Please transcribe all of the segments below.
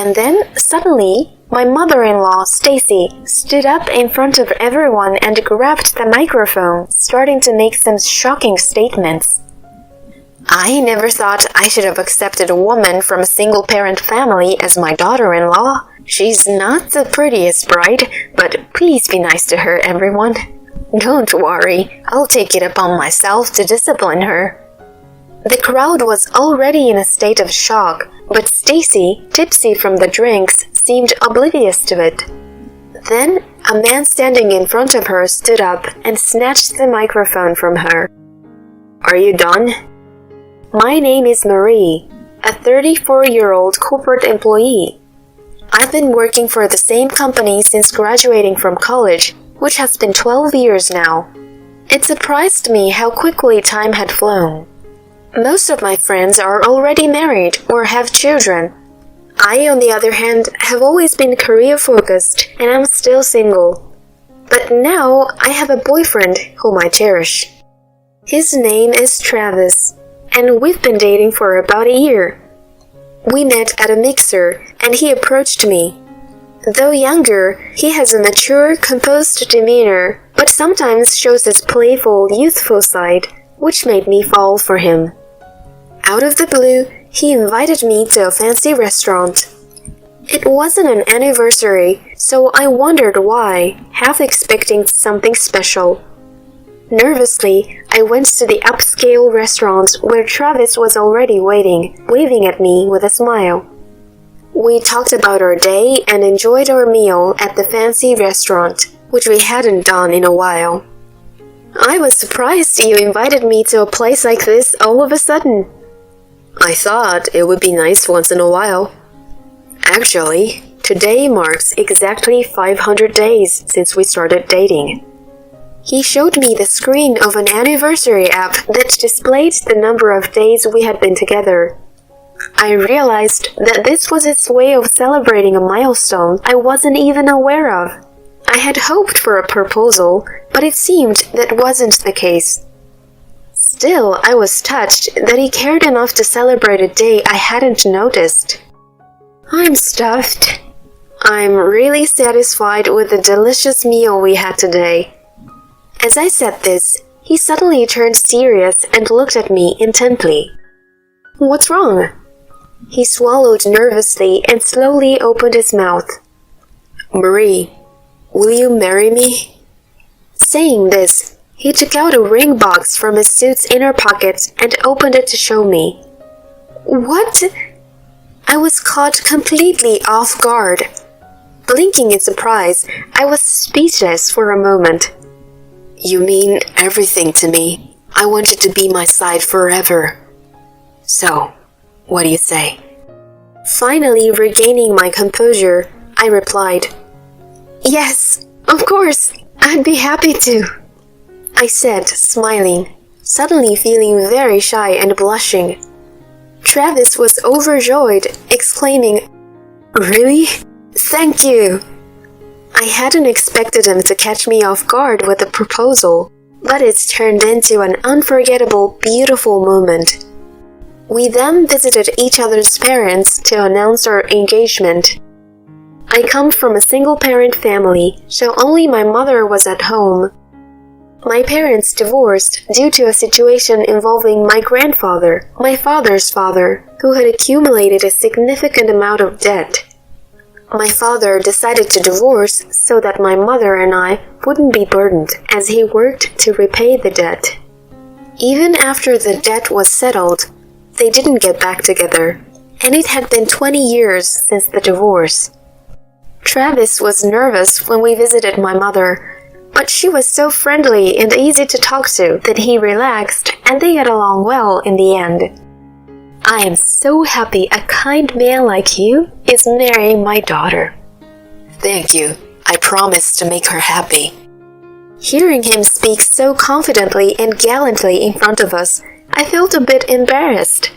And then, suddenly, my mother-in-law, Stacy, stood up in front of everyone and grabbed the microphone, starting to make some shocking statements. I never thought I should have accepted a woman from a single-parent family as my daughter-in-law. She's not the prettiest bride, but please be nice to her, everyone. Don't worry, I'll take it upon myself to discipline her. The crowd was already in a state of shock, but Stacy, tipsy from the drinks, seemed oblivious to it. Then, a man standing in front of her stood up and snatched the microphone from her. Are you done? My name is Marie, a 34-year-old corporate employee. I've been working for the same company since graduating from college, which has been 12 years now. It surprised me how quickly time had flown. Most of my friends are already married or have children. I, on the other hand, have always been career-focused and I'm still single. But now I have a boyfriend whom I cherish. His name is Travis, and we've been dating for about a year. We met at a mixer and he approached me. Though younger, he has a mature, composed demeanor, but sometimes shows his playful, youthful side, which made me fall for him. Out of the blue, he invited me to a fancy restaurant. It wasn't an anniversary, so I wondered why, half expecting something special. Nervously, I went to the upscale restaurant where Travis was already waiting, waving at me with a smile. We talked about our day and enjoyed our meal at the fancy restaurant, which we hadn't done in a while. I was surprised you invited me to a place like this all of a sudden. I thought it would be nice once in a while. Actually, today marks exactly 500 days since we started dating. He showed me the screen of an anniversary app that displayed the number of days we had been together. I realized that this was his way of celebrating a milestone I wasn't even aware of. I had hoped for a proposal, but it seemed that wasn't the case. Still, I was touched that he cared enough to celebrate a day I hadn't noticed. I'm stuffed. I'm really satisfied with the delicious meal we had today. As I said this, he suddenly turned serious and looked at me intently. What's wrong? He swallowed nervously and slowly opened his mouth. Marie, will you marry me? Saying this, he took out a ring box from his suit's inner pocket and opened it to show me. What? I was caught completely off guard. Blinking in surprise, I was speechless for a moment. You mean everything to me. I want you to be my side forever. So, what do you say? Finally regaining my composure, I replied, Yes, of course, I'd be happy to. I said, smiling, suddenly feeling very shy and blushing. Travis was overjoyed, exclaiming, Really? Thank you! I hadn't expected him to catch me off guard with a proposal, but it turned into an unforgettable, beautiful moment. We then visited each other's parents to announce our engagement. I come from a single-parent family, so only my mother was at home. My parents divorced due to a situation involving my grandfather, my father's father, who had accumulated a significant amount of debt. My father decided to divorce so that my mother and I wouldn't be burdened as he worked to repay the debt. Even after the debt was settled, they didn't get back together, and it had been 20 years since the divorce. Travis was nervous when we visited my mother, but she was so friendly and easy to talk to that he relaxed and they got along well in the end. I am so happy a kind man like you is marrying my daughter. Thank you. I promise to make her happy. Hearing him speak so confidently and gallantly in front of us, I felt a bit embarrassed.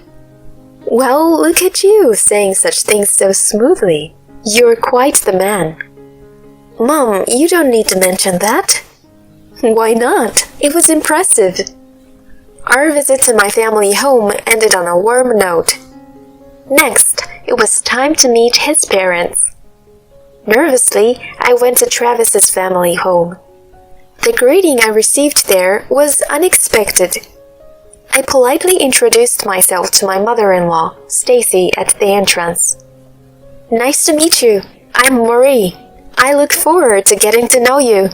Well, look at you saying such things so smoothly. You're quite the man. Mom, you don't need to mention that. Why not? It was impressive. Our visit to my family home ended on a warm note. Next, it was time to meet his parents. Nervously, I went to Travis's family home. The greeting I received there was unexpected. I politely introduced myself to my mother-in-law, Stacy, at the entrance. Nice to meet you. I'm Marie. I look forward to getting to know you.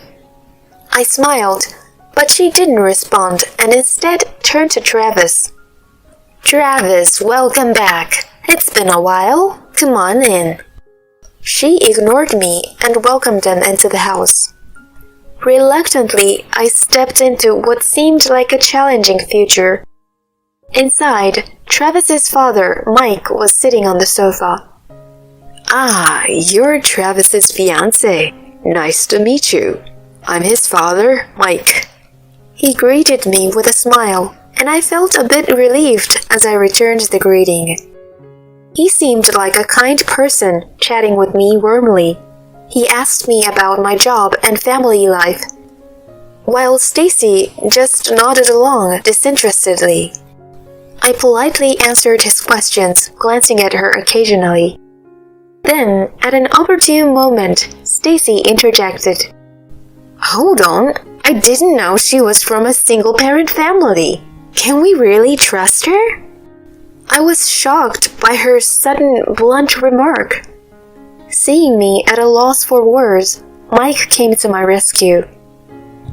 I smiled, but she didn't respond and instead turned to Travis. Travis, welcome back. It's been a while. Come on in. She ignored me and welcomed them into the house. Reluctantly, I stepped into what seemed like a challenging future. Inside, Travis's father, Mike, was sitting on the sofa. Ah, you're Travis's fiancé. Nice to meet you. I'm his father, Mike. He greeted me with a smile, and I felt a bit relieved as I returned the greeting. He seemed like a kind person, chatting with me warmly. He asked me about my job and family life, while Stacy just nodded along disinterestedly. I politely answered his questions, glancing at her occasionally. Then, at an opportune moment, Stacy interjected. Hold on, I didn't know she was from a single-parent family. Can we really trust her? I was shocked by her sudden, blunt remark. Seeing me at a loss for words, Mike came to my rescue.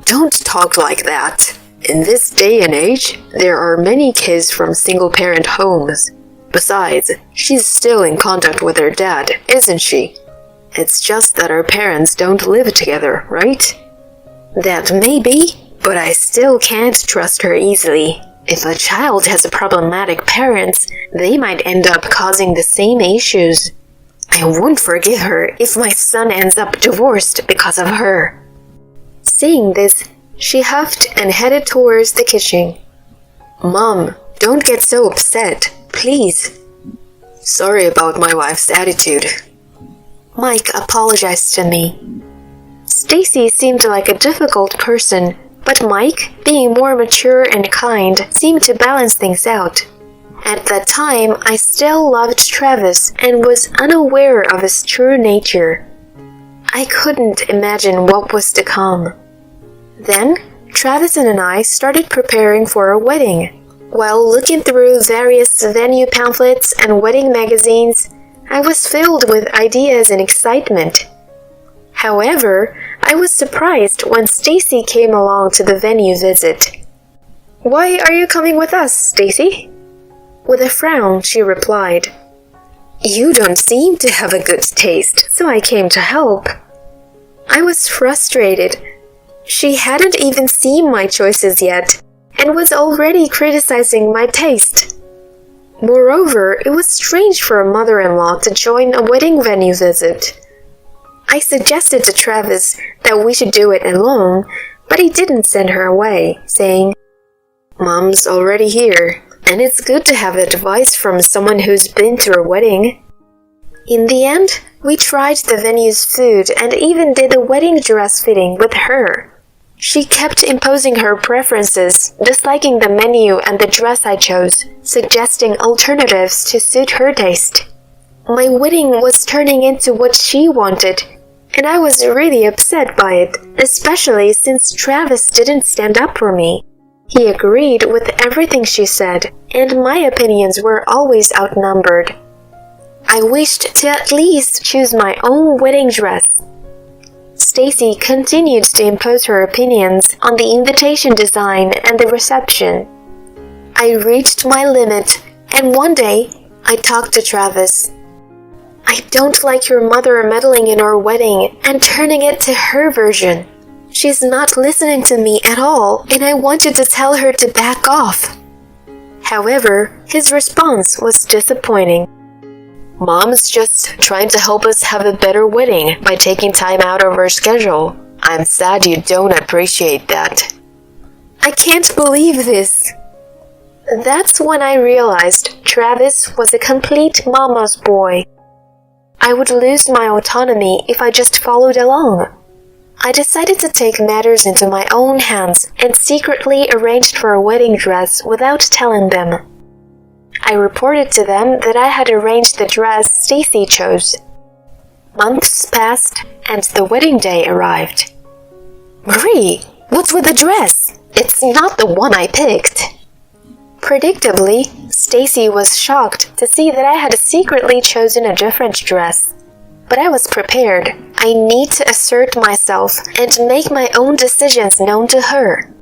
Don't talk like that. In this day and age, there are many kids from single-parent homes. Besides, she's still in contact with her dad, isn't she? It's just that her parents don't live together, right? That may be, but I still can't trust her easily. If a child has problematic parents, they might end up causing the same issues. I won't forgive her if my son ends up divorced because of her. Seeing this, she huffed and headed towards the kitchen. Mom, don't get so upset, please. Sorry about my wife's attitude. Mike apologized to me. Stacy seemed like a difficult person, but Mike, being more mature and kind, seemed to balance things out. At that time, I still loved Travis and was unaware of his true nature. I couldn't imagine what was to come. Then, Travis and I started preparing for a wedding. While looking through various venue pamphlets and wedding magazines, I was filled with ideas and excitement. However, I was surprised when Stacy came along to the venue visit. Why are you coming with us, Stacy? With a frown, she replied, You don't seem to have a good taste, so I came to help. I was frustrated. She hadn't even seen my choices yet, and was already criticizing my taste. Moreover, it was strange for a mother-in-law to join a wedding venue visit. I suggested to Travis that we should do it alone, but he didn't send her away, saying, Mom's already here, and it's good to have advice from someone who's been through a wedding. In the end, we tried the venue's food and even did a wedding dress fitting with her. She kept imposing her preferences, disliking the menu and the dress I chose, suggesting alternatives to suit her taste. My wedding was turning into what she wanted, and I was really upset by it, especially since Travis didn't stand up for me. He agreed with everything she said, and my opinions were always outnumbered. I wished to at least choose my own wedding dress. Stacy continued to impose her opinions on the invitation design and the reception. I reached my limit, and one day, I talked to Travis. I don't like your mother meddling in our wedding and turning it to her version. She's not listening to me at all, and I want you to tell her to back off. However, his response was disappointing. Mom's just trying to help us have a better wedding by taking time out of her schedule. I'm sad you don't appreciate that. I can't believe this. That's when I realized Travis was a complete mama's boy. I would lose my autonomy if I just followed along. I decided to take matters into my own hands and secretly arranged for a wedding dress without telling them. I reported to them that I had arranged the dress Stacy chose. Months passed, and the wedding day arrived. Marie, what's with the dress? It's not the one I picked. Predictably, Stacy was shocked to see that I had secretly chosen a different dress. But I was prepared. I need to assert myself and make my own decisions known to her.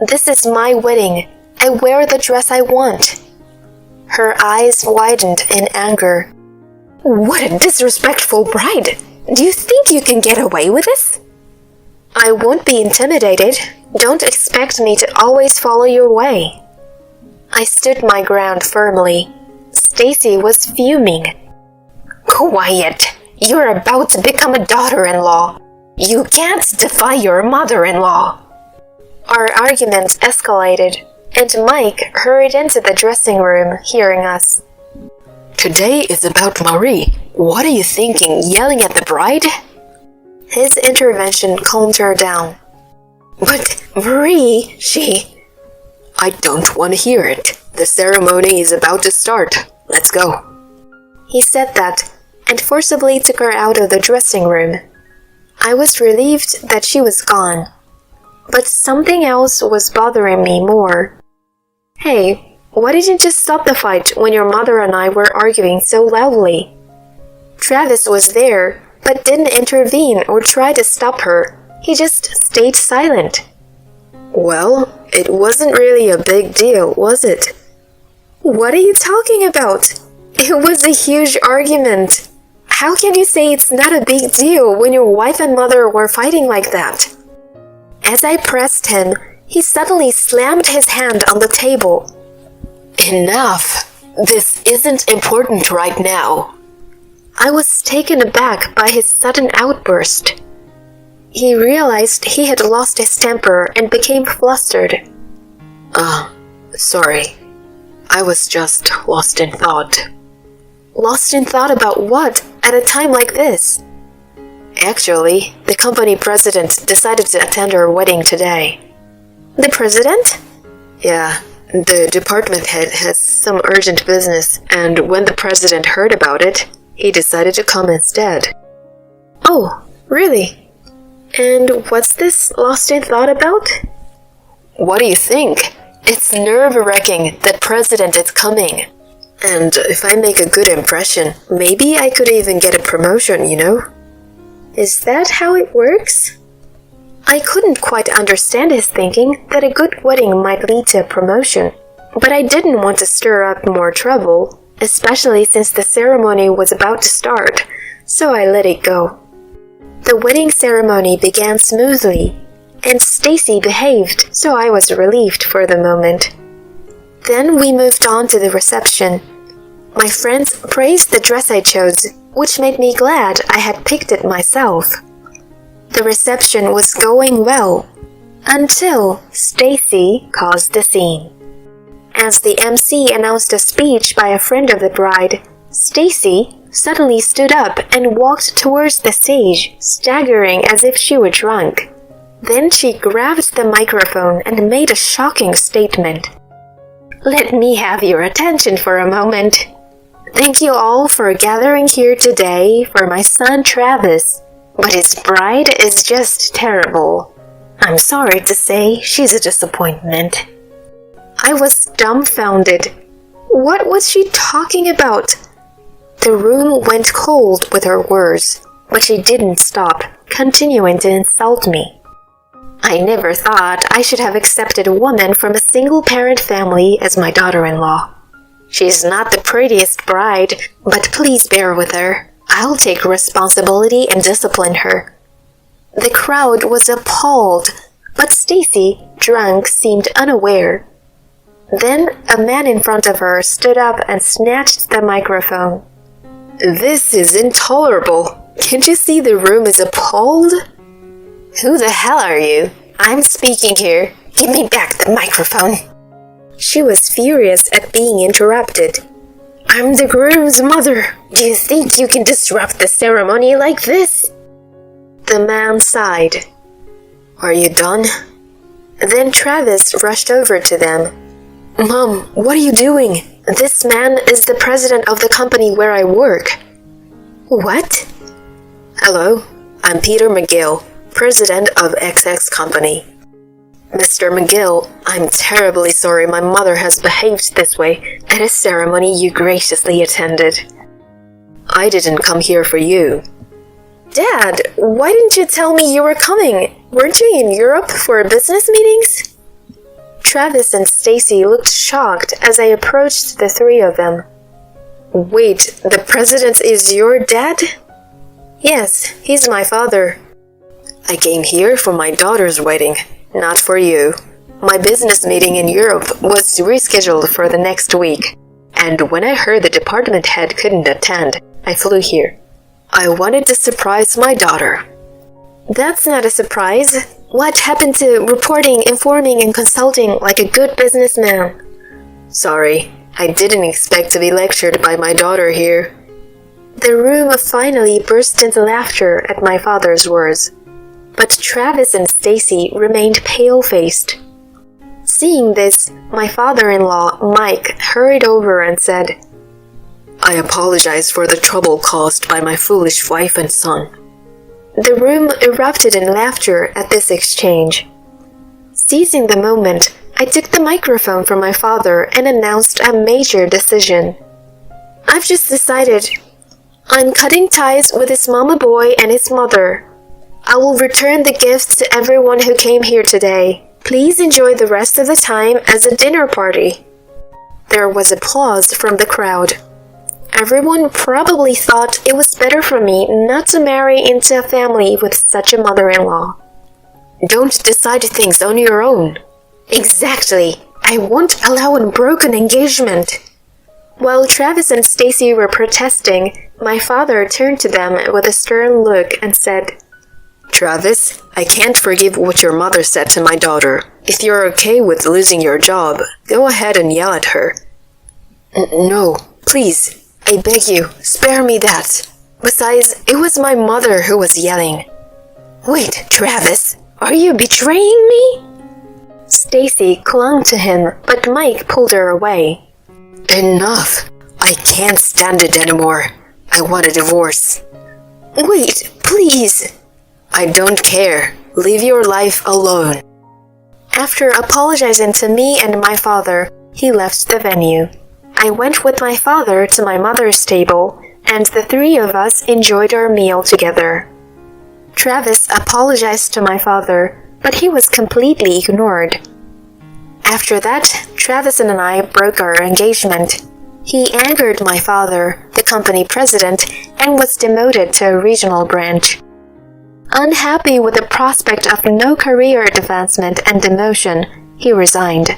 This is my wedding. I wear the dress I want. Her eyes widened in anger. What a disrespectful bride! Do you think you can get away with this? I won't be intimidated. Don't expect me to always follow your way. I stood my ground firmly. Stacy was fuming. Quiet! You're about to become a daughter-in-law. You can't defy your mother-in-law. Our argument escalated, and Mike hurried into the dressing room, hearing us. Today is about Marie. What are you thinking, yelling at the bride? His intervention calmed her down. But Marie, I don't want to hear it. The ceremony is about to start. Let's go. He said that, and forcibly took her out of the dressing room. I was relieved that she was gone. But something else was bothering me more. Hey, why didn't you just stop the fight when your mother and I were arguing so loudly? Travis was there, but didn't intervene or try to stop her. He just stayed silent. Well, it wasn't really a big deal, was it? What are you talking about? It was a huge argument. How can you say it's not a big deal when your wife and mother were fighting like that? As I pressed him, he suddenly slammed his hand on the table. Enough! This isn't important right now. I was taken aback by his sudden outburst. He realized he had lost his temper and became flustered. Sorry. I was just lost in thought. Lost in thought about what at a time like this? Actually, the company president decided to attend our wedding today. The president? Yeah, the department head has some urgent business, and when the president heard about it, he decided to come instead. Oh, really? And what's this lost in thought about? What do you think? It's nerve-wracking. The president is coming. And if I make a good impression, maybe I could even get a promotion, you know? Is that how it works? I couldn't quite understand his thinking that a good wedding might lead to a promotion, but I didn't want to stir up more trouble, especially since the ceremony was about to start, so I let it go. The wedding ceremony began smoothly, and Stacy behaved, so I was relieved for the moment. Then we moved on to the reception. My friends praised the dress I chose, which made me glad I had picked it myself. The reception was going well, until Stacy caused a scene. As the MC announced a speech by a friend of the bride, Stacy suddenly stood up and walked towards the stage, staggering as if she were drunk. Then she grabbed the microphone and made a shocking statement. Let me have your attention for a moment. Thank you all for gathering here today for my son Travis, but his bride is just terrible. I'm sorry to say she's a disappointment. I was dumbfounded. What was she talking about? The room went cold with her words, but she didn't stop, continuing to insult me. I never thought I should have accepted a woman from a single-parent family as my daughter-in-law. She's not the prettiest bride, but please bear with her. I'll take responsibility and discipline her. The crowd was appalled, but Stacy, drunk, seemed unaware. Then a man in front of her stood up and snatched the microphone. This is intolerable. Can't you see the room is appalled? Who the hell are you? I'm speaking here. Give me back the microphone. She was furious at being interrupted. I'm the groom's mother. Do you think you can disrupt the ceremony like this? The man sighed. Are you done? Then Travis rushed over to them. Mom, what are you doing? This man is the president of the company where I work. What? Hello, I'm Peter McGill, president of XX Company. Mr. McGill, I'm terribly sorry my mother has behaved this way at a ceremony you graciously attended. I didn't come here for you. Dad, why didn't you tell me you were coming? Weren't you in Europe for business meetings? Travis and Stacy looked shocked as I approached the three of them. Wait, the president is your dad? Yes, he's my father. I came here for my daughter's wedding, not for you. My business meeting in Europe was rescheduled for the next week, and when I heard the department head couldn't attend, I flew here. I wanted to surprise my daughter. That's not a surprise. What happened to reporting, informing, and consulting like a good businessman? Sorry, I didn't expect to be lectured by my daughter here. The room finally burst into laughter at my father's words, but Travis and Stacy remained pale-faced. Seeing this, my father-in-law, Mike, hurried over and said, I apologize for the trouble caused by my foolish wife and son. The room erupted in laughter at this exchange. Seizing the moment, I took the microphone from my father and announced a major decision. I've just decided. I'm cutting ties with his mama boy and his mother. I will return the gifts to everyone who came here today. Please enjoy the rest of the time as a dinner party. There was applause from the crowd. Everyone probably thought it was better for me not to marry into a family with such a mother-in-law. Don't decide things on your own. Exactly. I won't allow a broken engagement. While Travis and Stacy were protesting, my father turned to them with a stern look and said, Travis, I can't forgive what your mother said to my daughter. If you're okay with losing your job, go ahead and yell at her. No, please. I beg you, spare me that. Besides, it was my mother who was yelling. Wait, Travis, are you betraying me? Stacy clung to him, but Mike pulled her away. Enough. I can't stand it anymore. I want a divorce. Wait, please. I don't care. Leave your life alone. After apologizing to me and my father, he left the venue. I went with my father to my mother's table, and the three of us enjoyed our meal together. Travis apologized to my father, but he was completely ignored. After that, Travis and I broke our engagement. He angered my father, the company president, and was demoted to a regional branch. Unhappy with the prospect of no career advancement and demotion, he resigned.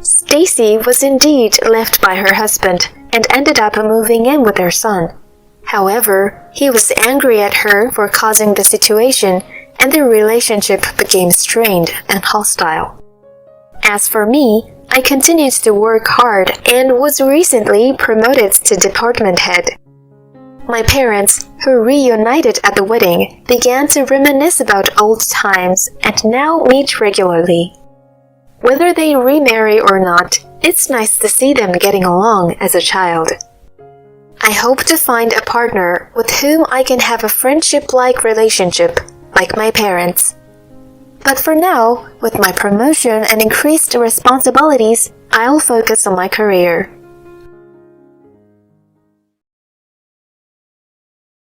Stacy was indeed left by her husband and ended up moving in with their son. However, he was angry at her for causing the situation, and their relationship became strained and hostile. As for me, I continued to work hard and was recently promoted to department head. My parents, who reunited at the wedding, began to reminisce about old times and now meet regularly. Whether they remarry or not, it's nice to see them getting along as a child. I hope to find a partner with whom I can have a friendship-like relationship, like my parents. But for now, with my promotion and increased responsibilities, I'll focus on my career.